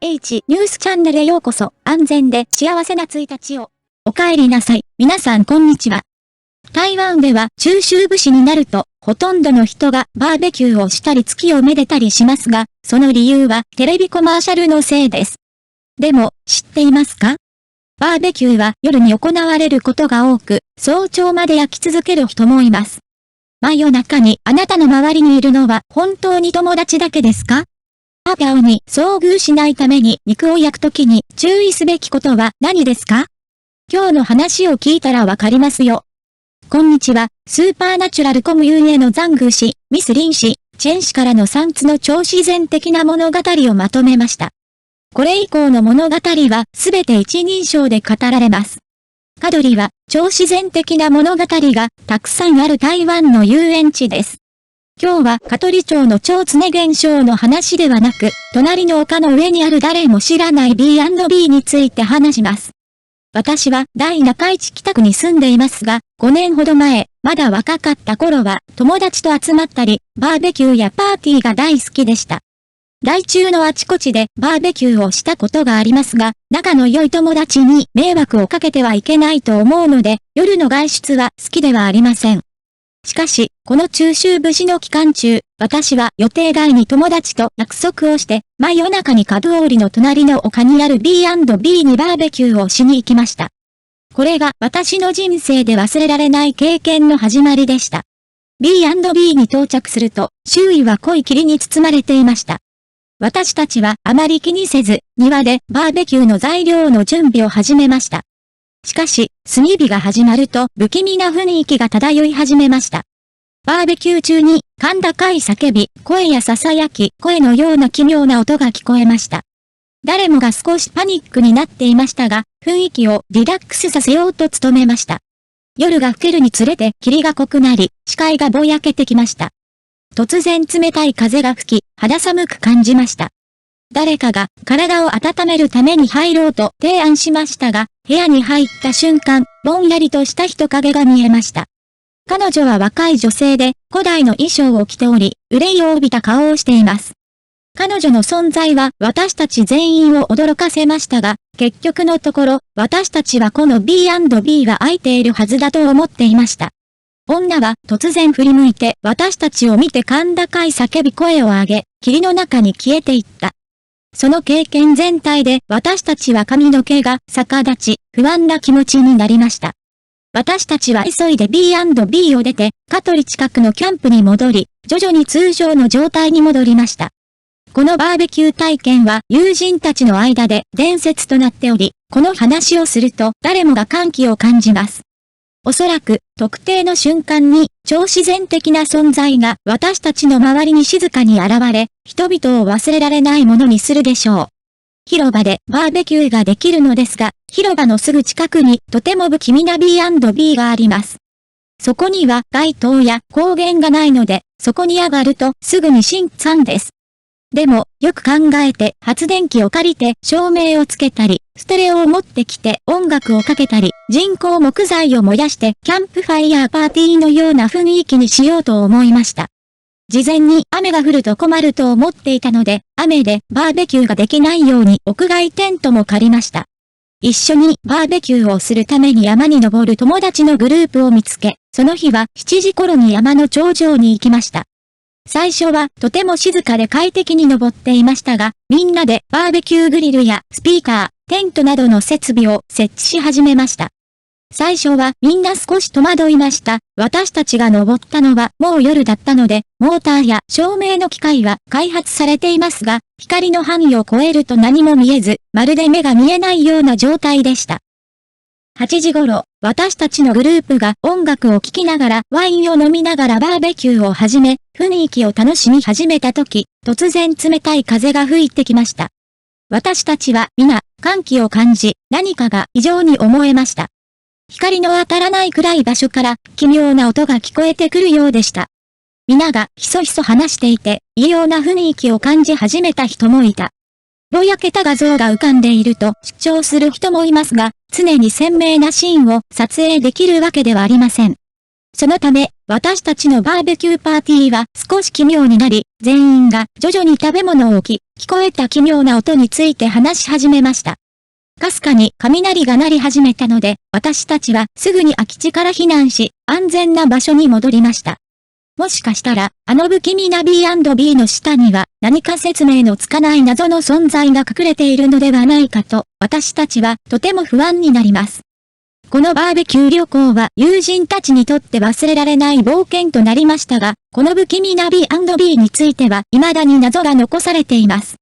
H ニュースチャンネルへようこそ。安全で幸せな1日を。お帰りなさい。皆さんこんにちは。台湾では中秋節になると、ほとんどの人がバーベキューをしたり月をめでたりしますが、その理由はテレビコマーシャルのせいです。でも、知っていますか？バーベキューは夜に行われることが多く、早朝まで焼き続ける人もいます。真夜中にあなたの周りにいるのは本当に友達だけですか？ハピャオに遭遇しないために肉を焼くときに注意すべきことは何ですか？今日の話を聞いたらわかりますよ。こんにちは、スーパーナチュラルコム運営のザングー氏、ミスリン氏、チェン氏からの3つの超自然的な物語をまとめました。これ以降の物語はすべて一人称で語られます。カドリは超自然的な物語がたくさんある台湾の遊園地です。今日は香取町の超常現象の話ではなく、隣の丘の上にある誰も知らない B&B について話します。私は大中市北区に住んでいますが、5年ほど前、まだ若かった頃は友達と集まったり、バーベキューやパーティーが大好きでした。台中のあちこちでバーベキューをしたことがありますが、仲の良い友達に迷惑をかけてはいけないと思うので、夜の外出は好きではありません。しかし、この中秋節の期間中、私は予定外に友達と約束をして、真夜中に株折の隣の丘にある B&B にバーベキューをしに行きました。これが私の人生で忘れられない経験の始まりでした。B&B に到着すると、周囲は濃い霧に包まれていました。私たちはあまり気にせず、庭でバーベキューの材料の準備を始めました。しかし、炭火が始まると不気味な雰囲気が漂い始めました。バーベキュー中に、甲高い叫び、声や囁き、声のような奇妙な音が聞こえました。誰もが少しパニックになっていましたが、雰囲気をリラックスさせようと努めました。夜が更けるにつれて霧が濃くなり、視界がぼやけてきました。突然冷たい風が吹き、肌寒く感じました。誰かが体を温めるために入ろうと提案しましたが、部屋に入った瞬間、ぼんやりとした人影が見えました。彼女は若い女性で、古代の衣装を着ており、憂いを帯びた顔をしています。彼女の存在は私たち全員を驚かせましたが、結局のところ、私たちはこの B&B が空いているはずだと思っていました。女は突然振り向いて私たちを見て甲高い叫び声を上げ、霧の中に消えていった。その経験全体で私たちは髪の毛が逆立ち、不安な気持ちになりました。私たちは急いで B&B を出て、香取近くのキャンプに戻り、徐々に通常の状態に戻りました。このバーベキュー体験は友人たちの間で伝説となっており、この話をすると誰もが歓喜を感じます。おそらく、特定の瞬間に、超自然的な存在が私たちの周りに静かに現れ、人々を忘れられないものにするでしょう。広場でバーベキューができるのですが、広場のすぐ近くにとても不気味な B&B があります。そこには街灯や光源がないので、そこに上がるとすぐに新山です。でも、よく考えて発電機を借りて照明をつけたり、ステレオを持ってきて音楽をかけたり、人工木材を燃やしてキャンプファイヤーパーティーのような雰囲気にしようと思いました。事前に雨が降ると困ると思っていたので、雨でバーベキューができないように屋外テントも借りました。一緒にバーベキューをするために山に登る友達のグループを見つけ、その日は7時頃に山の頂上に行きました。最初はとても静かで快適に登っていましたが、みんなでバーベキューグリルやスピーカー、テントなどの設備を設置し始めました。最初はみんな少し戸惑いました。私たちが登ったのはもう夜だったので、モーターや照明の機械は開発されていますが、光の範囲を超えると何も見えず、まるで目が見えないような状態でした。8時頃、私たちのグループが音楽を聴きながらワインを飲みながらバーベキューを始め、雰囲気を楽しみ始めた時、突然冷たい風が吹いてきました。私たちは皆、歓喜を感じ、何かが異常に思えました。光の当たらない暗い場所から奇妙な音が聞こえてくるようでした。皆がひそひそ話していて、異様な雰囲気を感じ始めた人もいた。ぼやけた画像が浮かんでいると主張する人もいますが、常に鮮明なシーンを撮影できるわけではありません。そのため、私たちのバーベキューパーティーは少し奇妙になり、全員が徐々に食べ物を置き、聞こえた奇妙な音について話し始めました。かすかに雷が鳴り始めたので、私たちはすぐに空き地から避難し、安全な場所に戻りました。もしかしたら、あの不気味な B&B の下には何か説明のつかない謎の存在が隠れているのではないかと、私たちはとても不安になります。このバーベキュー旅行は友人たちにとって忘れられない冒険となりましたが、この不気味な B&B については未だに謎が残されています。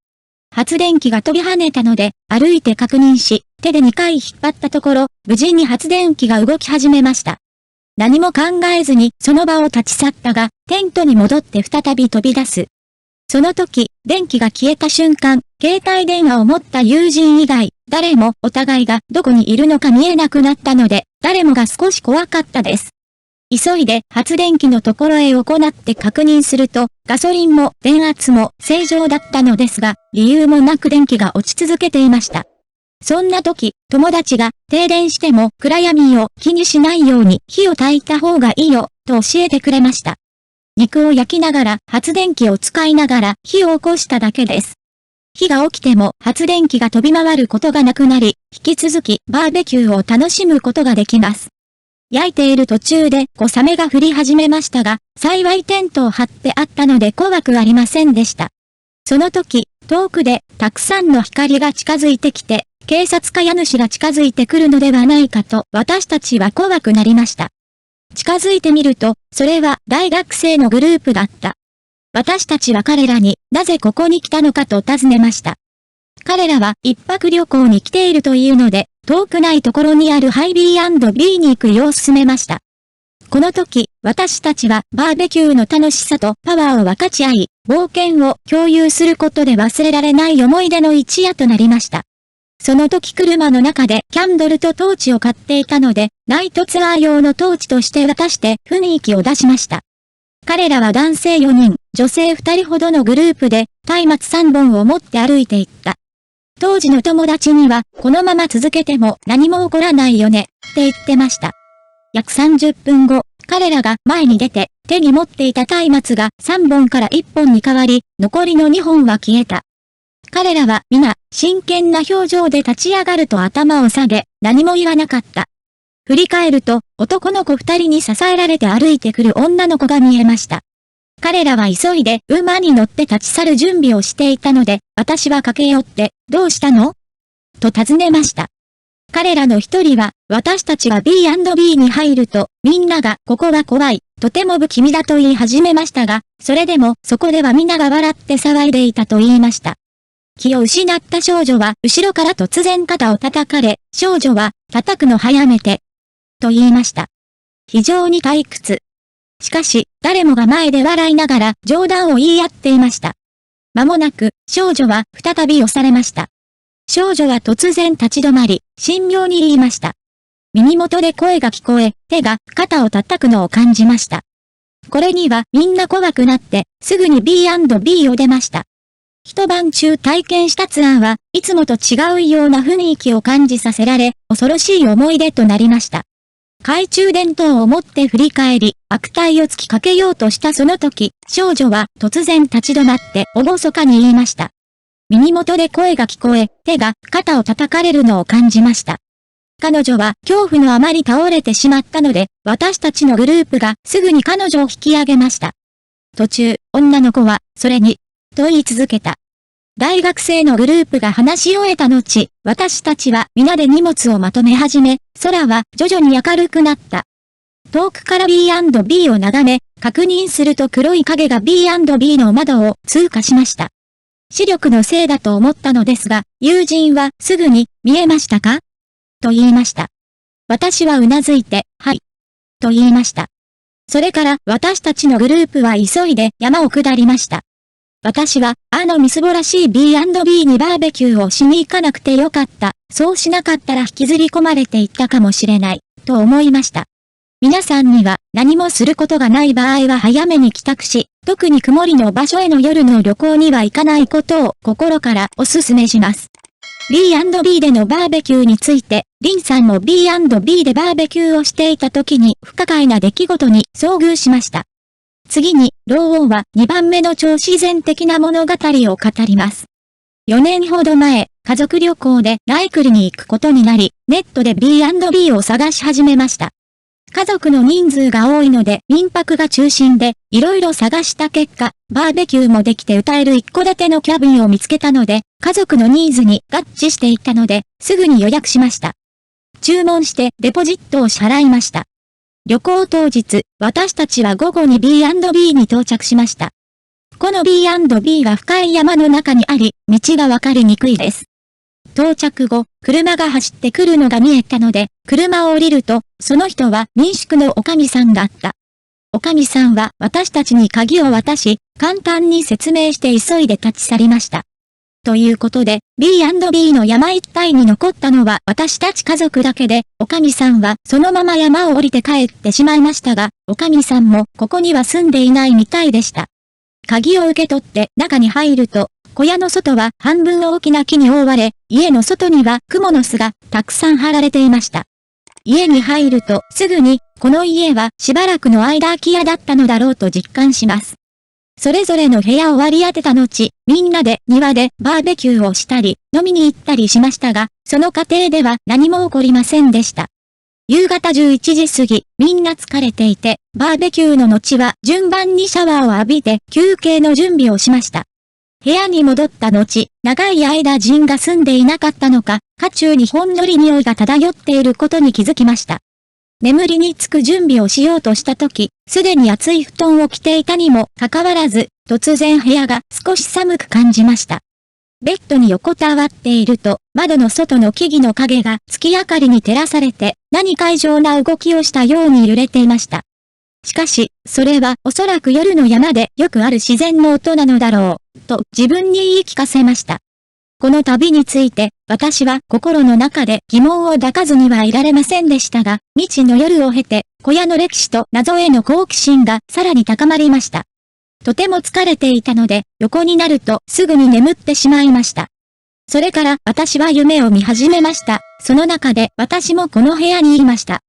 発電機が飛び跳ねたので、歩いて確認し、手で2回引っ張ったところ、無事に発電機が動き始めました。何も考えずにその場を立ち去ったが、テントに戻って再び飛び出す。その時、電気が消えた瞬間、携帯電話を持った友人以外、誰もお互いがどこにいるのか見えなくなったので、誰もが少し怖かったです。急いで発電機のところへ行って確認すると、ガソリンも電圧も正常だったのですが、理由もなく電気が落ち続けていました。そんな時、友達が停電しても暗闇を気にしないように火を焚いた方がいいよ、と教えてくれました。肉を焼きながら発電機を使いながら火を起こしただけです。火が起きても発電機が飛び回ることがなくなり、引き続きバーベキューを楽しむことができます。焼いている途中で小雨が降り始めましたが、幸いテントを張ってあったので怖くありませんでした。その時、遠くでたくさんの光が近づいてきて、警察か家主が近づいてくるのではないかと私たちは怖くなりました。近づいてみると、それは大学生のグループだった。私たちは彼らになぜここに来たのかと尋ねました。彼らは一泊旅行に来ているというので、遠くないところにあるハイ B&B に行くよう勧めました。この時、私たちはバーベキューの楽しさとパワーを分かち合い、冒険を共有することで忘れられない思い出の一夜となりました。その時車の中でキャンドルとトーチを買っていたので、ナイトツアー用のトーチとして渡して雰囲気を出しました。彼らは男性4人、女性2人ほどのグループで、松明3本を持って歩いていった。当時の友達には、このまま続けても何も起こらないよね、って言ってました。約30分後、彼らが前に出て、手に持っていた松明が3本から1本に変わり、残りの2本は消えた。彼らは皆、真剣な表情で立ち上がると頭を下げ、何も言わなかった。振り返ると、男の子2人に支えられて歩いてくる女の子が見えました。彼らは急いで馬に乗って立ち去る準備をしていたので、私は駆け寄って、どうしたの？と尋ねました。彼らの一人は、私たちが B&B に入ると、みんながここは怖い、とても不気味だと言い始めましたが、それでもそこでは皆が笑って騒いでいたと言いました。気を失った少女は後ろから突然肩を叩かれ、少女は叩くの早めて、と言いました。非常に退屈。しかし、誰もが前で笑いながら冗談を言い合っていました。間もなく、少女は再び押されました。少女は突然立ち止まり、神妙に言いました。耳元で声が聞こえ、手が肩を叩くのを感じました。これにはみんな怖くなって、すぐに B&B を出ました。一晩中体験したツアーはいつもと違うような雰囲気を感じさせられ、恐ろしい思い出となりました。懐中電灯を持って振り返り、悪態をつきかけようとしたその時、少女は突然立ち止まって厳かに言いました。耳元で声が聞こえ、手が肩を叩かれるのを感じました。彼女は恐怖のあまり倒れてしまったので、私たちのグループがすぐに彼女を引き上げました。途中、女の子は、それに、と言い続けた。大学生のグループが話し終えた後、私たちは皆で荷物をまとめ始め、空は徐々に明るくなった。遠くから B&B を眺め、確認すると黒い影が B&B の窓を通過しました。視力のせいだと思ったのですが、友人はすぐに、見えましたか？と言いました。私はうなずいて、はい。と言いました。それから私たちのグループは急いで山を下りました。私は、みすぼらしい B&B にバーベキューをしに行かなくてよかった。そうしなかったら引きずり込まれていったかもしれない、と思いました。皆さんには何もすることがない場合は早めに帰宅し、特に曇りの場所への夜の旅行には行かないことを心からお勧めします。B&B でのバーベキューについて、リンさんも B&B でバーベキューをしていた時に不可解な出来事に遭遇しました。次に、老王は2番目の超自然的な物語を語ります。4年ほど前、家族旅行でライクリに行くことになり、ネットで B&B を探し始めました。家族の人数が多いので民泊が中心で、いろいろ探した結果、バーベキューもできて歌える一戸建てのキャビンを見つけたので、家族のニーズに合致していたので、すぐに予約しました。注文してデポジットを支払いました。旅行当日、私たちは午後に B&B に到着しました。この B&B は深い山の中にあり、道がわかりにくいです。到着後、車が走ってくるのが見えたので、車を降りると、その人は民宿のおかみさんだった。おかみさんは私たちに鍵を渡し、簡単に説明して急いで立ち去りました。ということで、B&B の山一帯に残ったのは私たち家族だけで、おかみさんはそのまま山を降りて帰ってしまいましたが、おかみさんもここには住んでいないみたいでした。鍵を受け取って中に入ると、小屋の外は半分大きな木に覆われ、家の外には蜘蛛の巣がたくさん張られていました。家に入るとすぐに、この家はしばらくの間空き家だったのだろうと実感します。それぞれの部屋を割り当てた後、みんなで庭でバーベキューをしたり、飲みに行ったりしましたが、その過程では何も起こりませんでした。夕方11時過ぎ、みんな疲れていて、バーベキューの後は順番にシャワーを浴びて休憩の準備をしました。部屋に戻った後、長い間ジンが住んでいなかったのか、家中にほんのり匂いが漂っていることに気づきました。眠りにつく準備をしようとしたとき、すでに厚い布団を着ていたにもかかわらず、突然部屋が少し寒く感じました。ベッドに横たわっていると、窓の外の木々の影が月明かりに照らされて、何か異常な動きをしたように揺れていました。しかし、それはおそらく夜の山でよくある自然の音なのだろう、と自分に言い聞かせました。この旅について、私は心の中で疑問を抱かずにはいられませんでしたが、未知の夜を経て、小屋の歴史と謎への好奇心がさらに高まりました。とても疲れていたので、横になるとすぐに眠ってしまいました。それから私は夢を見始めました。その中で私もこの部屋にいました。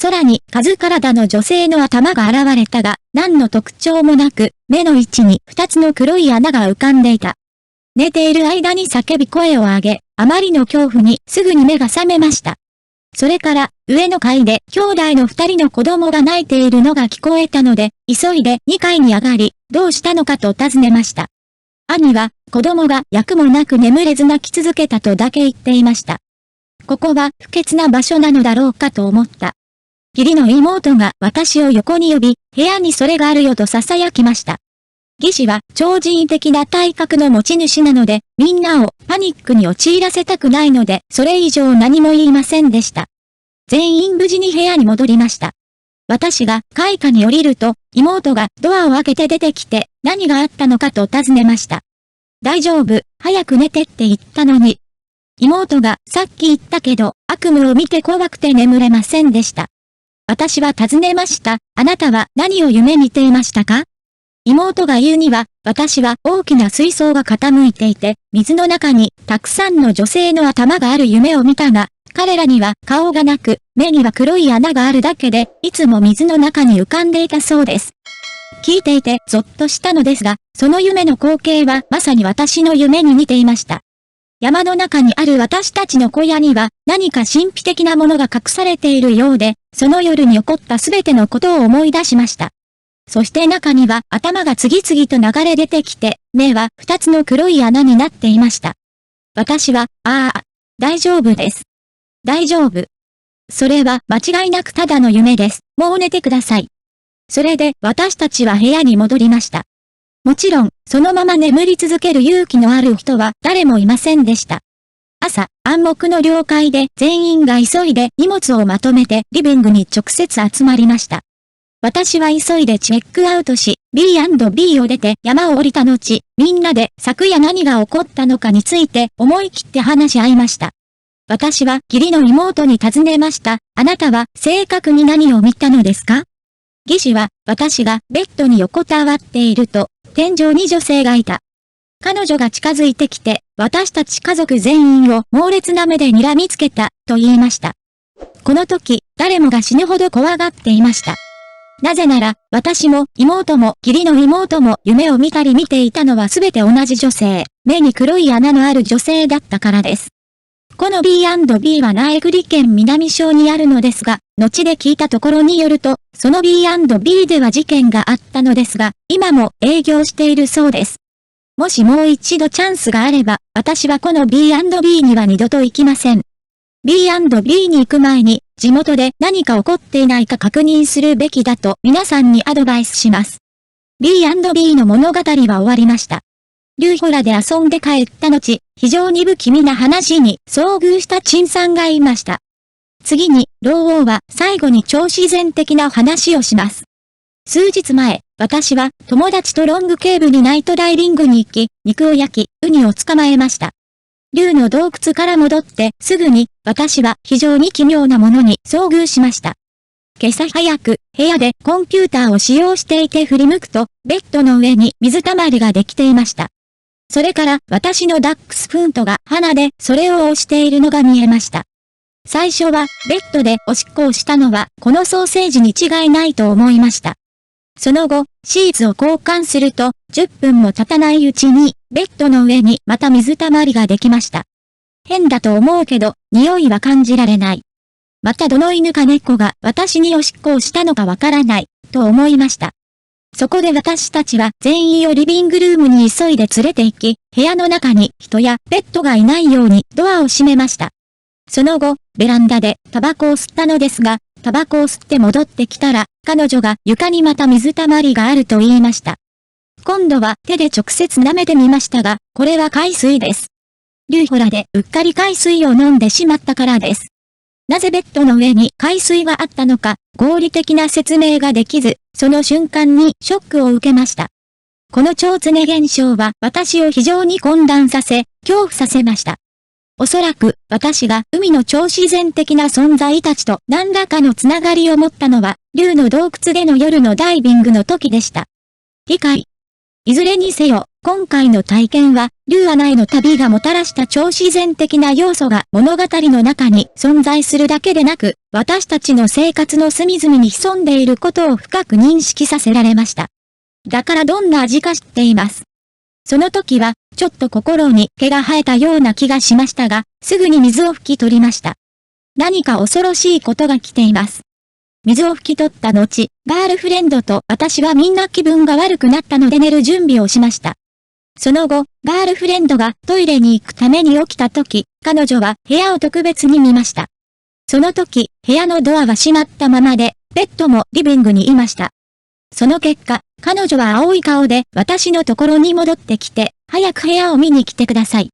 空に数体の女性の頭が現れたが、何の特徴もなく、目の位置に2つの黒い穴が浮かんでいた。寝ている間に叫び声を上げ、あまりの恐怖にすぐに目が覚めました。それから、上の階で兄弟の2人の子供が泣いているのが聞こえたので、急いで2階に上がり、どうしたのかと尋ねました。兄は、子供が役もなく眠れず泣き続けたとだけ言っていました。ここは不潔な場所なのだろうかと思った。義理の妹が私を横に呼び、部屋にそれがあるよと囁きました。義士は超人的な体格の持ち主なので、みんなをパニックに陥らせたくないので、それ以上何も言いませんでした。全員無事に部屋に戻りました。私が階下に降りると、妹がドアを開けて出てきて、何があったのかと尋ねました。大丈夫、早く寝てって言ったのに。妹がさっき言ったけど、悪夢を見て怖くて眠れませんでした。私は尋ねました。あなたは何を夢見ていましたか？妹が言うには、私は大きな水槽が傾いていて、水の中にたくさんの女性の頭がある夢を見たが、彼らには顔がなく、目には黒い穴があるだけで、いつも水の中に浮かんでいたそうです。聞いていてゾッとしたのですが、その夢の光景はまさに私の夢に似ていました。山の中にある私たちの小屋には何か神秘的なものが隠されているようで、その夜に起こったすべてのことを思い出しました。そして中には頭が次々と流れ出てきて、目は2つの黒い穴になっていました。私は、大丈夫です。大丈夫。それは間違いなくただの夢です。もう寝てください。それで私たちは部屋に戻りました。もちろん、そのまま眠り続ける勇気のある人は誰もいませんでした。朝、暗黙の了解で全員が急いで荷物をまとめてリビングに直接集まりました。私は急いでチェックアウトし、B&B を出て山を降りた後、みんなで昨夜何が起こったのかについて思い切って話し合いました。私は義理の妹に尋ねました。あなたは正確に何を見たのですか？義士は私がベッドに横たわっていると、天井に女性がいた。彼女が近づいてきて、私たち家族全員を猛烈な目で睨みつけた、と言いました。この時、誰もが死ぬほど怖がっていました。なぜなら、私も妹も義理の妹も夢を見たり見ていたのはすべて同じ女性、目に黒い穴のある女性だったからです。この B&B は苗栗県南小にあるのですが、後で聞いたところによると、その B&B では事件があったのですが、今も営業しているそうです。もしもう一度チャンスがあれば、私はこの B&B には二度と行きません。B&B に行く前に、地元で何か起こっていないか確認するべきだと皆さんにアドバイスします。B&B の物語は終わりました。リューホラで遊んで帰った後、非常に不気味な話に遭遇した陳さんがいました。次に、老王は最後に超自然的な話をします。数日前、私は友達とロングケーブにナイトダイビングに行き、肉を焼き、ウニを捕まえました。竜の洞窟から戻ってすぐに、私は非常に奇妙なものに遭遇しました。今朝早く、部屋でコンピューターを使用していて振り向くと、ベッドの上に水たまりができていました。それから私のダックスフントが鼻でそれを押しているのが見えました。最初はベッドでおしっこをしたのはこのソーセージに違いないと思いました。その後、シーツを交換すると10分も経たないうちにベッドの上にまた水たまりができました。変だと思うけど匂いは感じられない。またどの犬か猫が私におしっこをしたのかわからないと思いました。そこで私たちは全員をリビングルームに急いで連れて行き、部屋の中に人やペットがいないようにドアを閉めました。その後、ベランダでタバコを吸ったのですが、タバコを吸って戻ってきたら、彼女が床にまた水たまりがあると言いました。今度は手で直接舐めてみましたが、これは海水です。リューホラでうっかり海水を飲んでしまったからです。なぜベッドの上に海水があったのか、合理的な説明ができず、その瞬間にショックを受けました。この超常現象は私を非常に混乱させ、恐怖させました。おそらく私が海の超自然的な存在たちと何らかのつながりを持ったのは、竜の洞窟での夜のダイビングの時でした。理解。いずれにせよ、今回の体験は、竜穴への旅がもたらした超自然的な要素が物語の中に存在するだけでなく、私たちの生活の隅々に潜んでいることを深く認識させられました。だからどんな味か知っています。その時は、ちょっと心に毛が生えたような気がしましたが、すぐに水を拭き取りました。何か恐ろしいことが来ています。水を拭き取った後、ガールフレンドと私はみんな気分が悪くなったので寝る準備をしました。その後、ガールフレンドがトイレに行くために起きた時、彼女は部屋を特別に見ました。その時、部屋のドアは閉まったままで、ベッドもリビングにいました。その結果、彼女は青い顔で私のところに戻ってきて、早く部屋を見に来てください。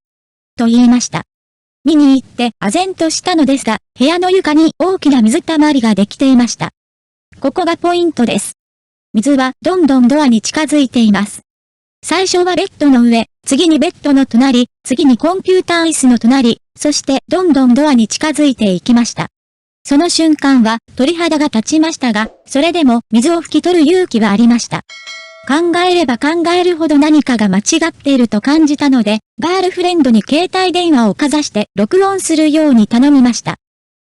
と言いました。見に行って唖然としたのですが、部屋の床に大きな水たまりができていました。ここがポイントです。水はどんどんドアに近づいています。最初はベッドの上、次にベッドの隣、次にコンピューター椅子の隣、そしてどんどんドアに近づいていきました。その瞬間は鳥肌が立ちましたが、それでも水を拭き取る勇気はありました。考えれば考えるほど何かが間違っていると感じたので、ガールフレンドに携帯電話をかざして録音するように頼みました。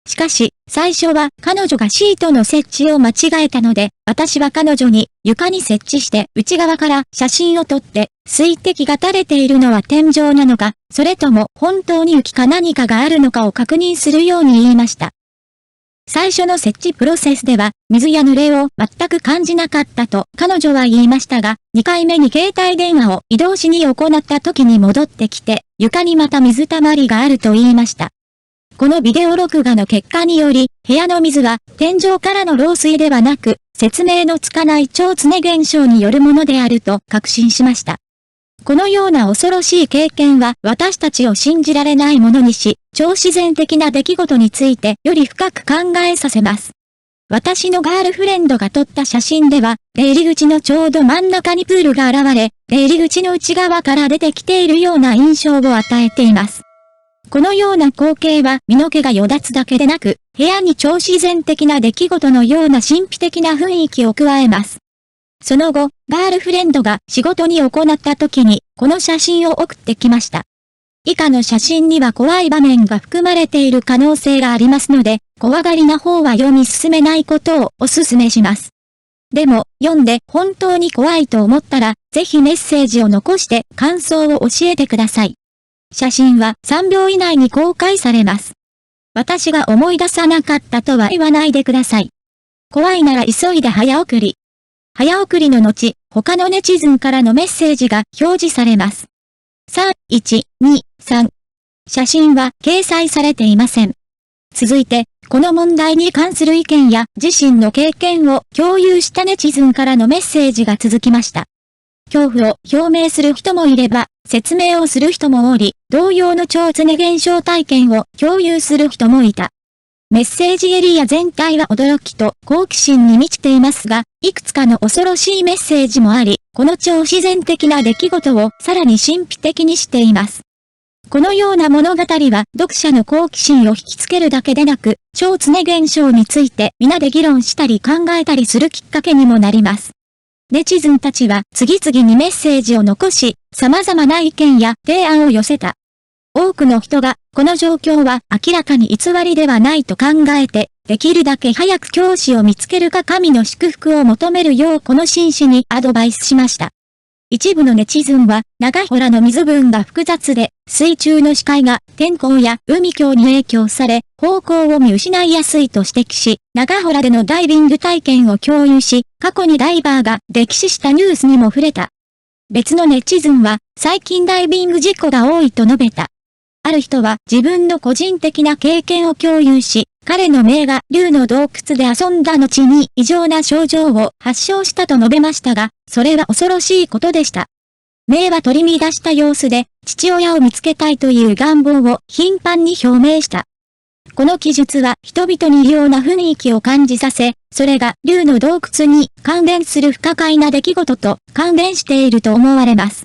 しかし、最初は彼女がシートの設置を間違えたので、私は彼女に床に設置して内側から写真を撮って、水滴が垂れているのは天井なのか、それとも本当に雪か何かがあるのかを確認するように言いました。最初の設置プロセスでは、水や濡れを全く感じなかったと彼女は言いましたが、2回目に携帯電話を移動しに行った時に戻ってきて、床にまた水たまりがあると言いました。このビデオ録画の結果により、部屋の水は天井からの漏水ではなく、説明のつかない超常現象によるものであると確信しました。このような恐ろしい経験は私たちを信じられないものにし、超自然的な出来事についてより深く考えさせます。私のガールフレンドが撮った写真では、出入り口のちょうど真ん中にプールが現れ、出入り口の内側から出てきているような印象を与えています。このような光景は身の毛がよだつだけでなく、部屋に超自然的な出来事のような神秘的な雰囲気を加えます。その後、ガールフレンドが仕事に行った時に、この写真を送ってきました。以下の写真には怖い場面が含まれている可能性がありますので、怖がりな方は読み進めないことをお勧めします。でも、読んで本当に怖いと思ったら、ぜひメッセージを残して感想を教えてください。写真は3秒以内に公開されます。私が思い出さなかったとは言わないでください。怖いなら急いで早送り。早送りの後、他のネチズンからのメッセージが表示されます。3、1、2、3。写真は掲載されていません。続いて、この問題に関する意見や自身の経験を共有したネチズンからのメッセージが続きました。恐怖を表明する人もいれば、説明をする人もおり、同様の超常現象体験を共有する人もいた。メッセージエリア全体は驚きと好奇心に満ちていますが、いくつかの恐ろしいメッセージもあり、この超自然的な出来事をさらに神秘的にしています。このような物語は読者の好奇心を引きつけるだけでなく、超常現象について皆で議論したり考えたりするきっかけにもなります。ネチズンたちは次々にメッセージを残し、様々な意見や提案を寄せた。多くの人が、この状況は明らかに偽りではないと考えて、できるだけ早く教師を見つけるか神の祝福を求めるようこの紳士にアドバイスしました。一部のネチズンは、長洞の水分が複雑で、水中の視界が天候や海況に影響され、方向を見失いやすいと指摘し、長洞でのダイビング体験を共有し、過去にダイバーが溺死したニュースにも触れた。別のネチズンは、最近ダイビング事故が多いと述べた。ある人は自分の個人的な経験を共有し、彼の姪が竜の洞窟で遊んだ後に異常な症状を発症したと述べましたが、それは恐ろしいことでした。姪は取り乱した様子で、父親を見つけたいという願望を頻繁に表明した。この記述は人々に異様な雰囲気を感じさせ、それが竜の洞窟に関連する不可解な出来事と関連していると思われます。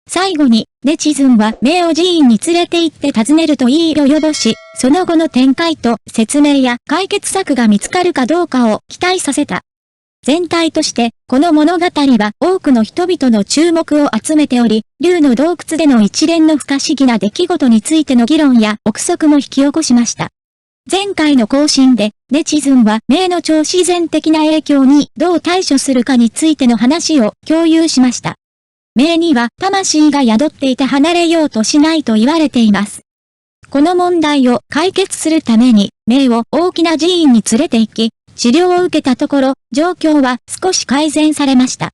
最後に、ネチズンは姪を寺院に連れて行って尋ねるといい及ぼし、その後の展開と説明や解決策が見つかるかどうかを期待させた。全体として、この物語は多くの人々の注目を集めており、竜の洞窟での一連の不可思議な出来事についての議論や憶測も引き起こしました。前回の更新で、ネチズンは姪の超自然的な影響にどう対処するかについての話を共有しました。姪には魂が宿っていて離れようとしないと言われています。この問題を解決するために、姪を大きな寺院に連れて行き、治療を受けたところ、状況は少し改善されました。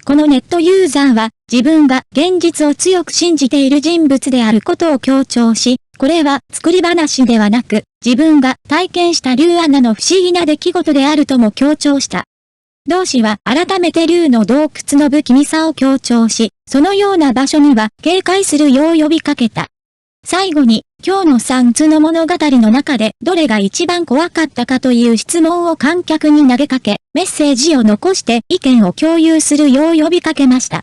このネットユーザーは、自分が現実を強く信じている人物であることを強調し、これは作り話ではなく、自分が体験した竜穴の不思議な出来事であるとも強調した。同氏は改めて竜の洞窟の不気味さを強調し、そのような場所には警戒するよう呼びかけた。最後に、今日の3つの物語の中でどれが一番怖かったかという質問を観客に投げかけ、メッセージを残して意見を共有するよう呼びかけました。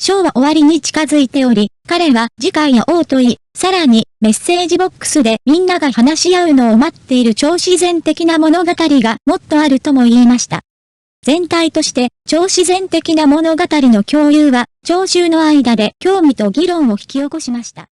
ショーは終わりに近づいており、彼は次回会おうと言い、さらにメッセージボックスでみんなが話し合うのを待っている超自然的な物語がもっとあるとも言いました。全体として超自然的な物語の共有は聴衆の間で興味と議論を引き起こしました。